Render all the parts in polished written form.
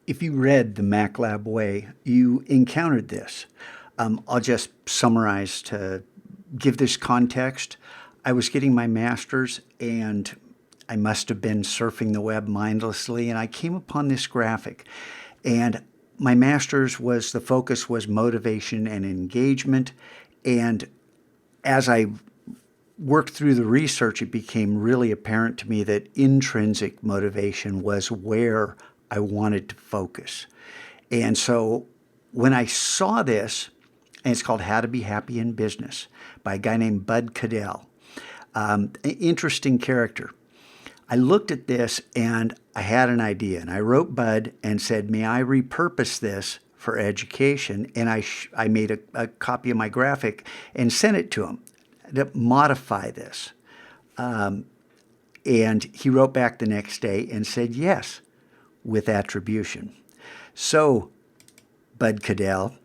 If you read The MacLab Way, you encountered this. I'll just summarize to give this context. I was getting my master's and I must have been surfing the web mindlessly, and I came upon this graphic. And my master's was the focus was motivation and engagement. And as I worked through the research, it became really apparent to me that intrinsic motivation was where I wanted to focus. And so when I saw this, and it's called How to Be Happy in Business by a guy named Bud Cadell, an interesting character. I looked at this and I had an idea, and I wrote Bud and said, may I repurpose this for education? And I made a copy of my graphic and sent it to him to modify this. And he wrote back the next day and said, yes, with attribution. So, Bud Cadell,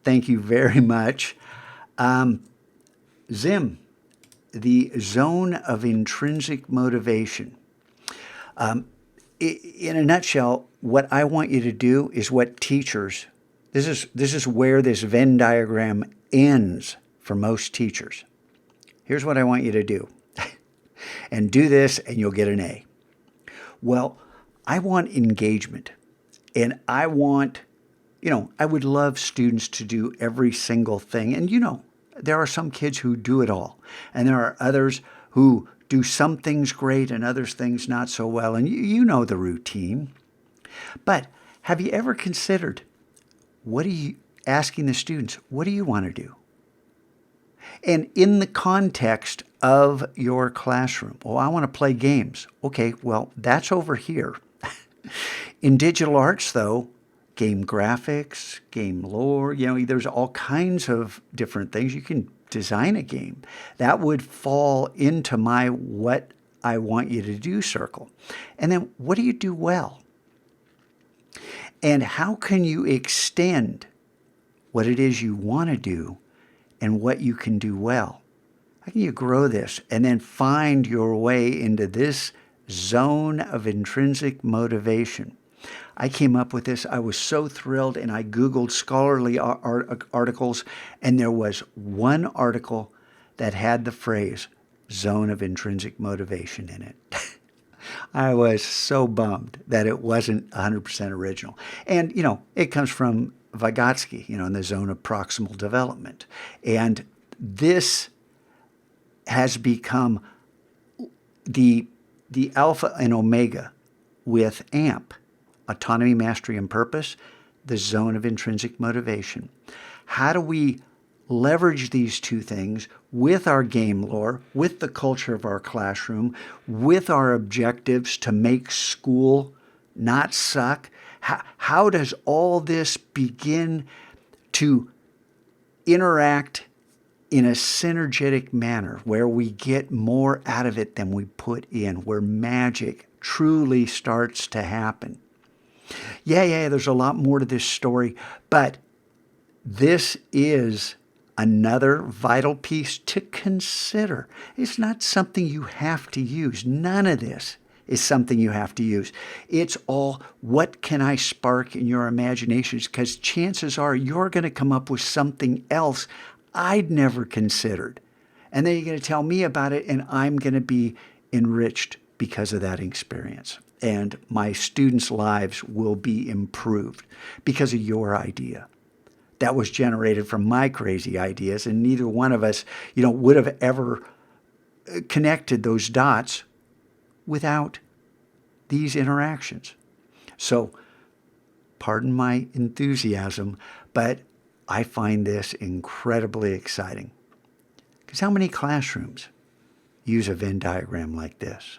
thank you very much. ZIM, the zone of intrinsic motivation. In a nutshell, what I want you to do is what teachers, this is where this Venn diagram ends for most teachers. Here's what I want you to do. And do this and you'll get an A. Well, I want engagement. And I want, I would love students to do every single thing. And there are some kids who do it all. And there are others who do some things great and other things not so well. And you know the routine. But have you ever considered asking the students, what do you want to do? And in the context of your classroom, I want to play games. Okay, well, that's over here. In digital arts, though, game graphics, game lore, there's all kinds of different things. You can design a game. That would fall into my what I want you to do circle. And then what do you do well? And how can you extend what it is you want to do and what you can do well? How can you grow this and then find your way into this zone of intrinsic motivation? I came up with this. I was so thrilled, and I Googled scholarly articles, and there was one article that had the phrase zone of intrinsic motivation in it. I was so bummed that it wasn't 100% original. And, it comes from Vygotsky, in the zone of proximal development. And this has become the alpha and omega with AMP, Autonomy, Mastery, and Purpose, the zone of intrinsic motivation. How do we leverage these two things with our game lore, with the culture of our classroom, with our objectives to make school not suck? How does all this begin to interact in a synergetic manner where we get more out of it than we put in, where magic truly starts to happen? Yeah, there's a lot more to this story, but this is another vital piece to consider. It's not something you have to use. None of this is something you have to use. It's all, what can I spark in your imaginations? Because chances are you're going to come up with something else I'd never considered. And then you're going to tell me about it, and I'm going to be enriched because of that experience. And my students' lives will be improved because of your idea. That was generated from my crazy ideas, and neither one of us, would have ever connected those dots without these interactions. So, pardon my enthusiasm, but I find this incredibly exciting. Because how many classrooms use a Venn diagram like this?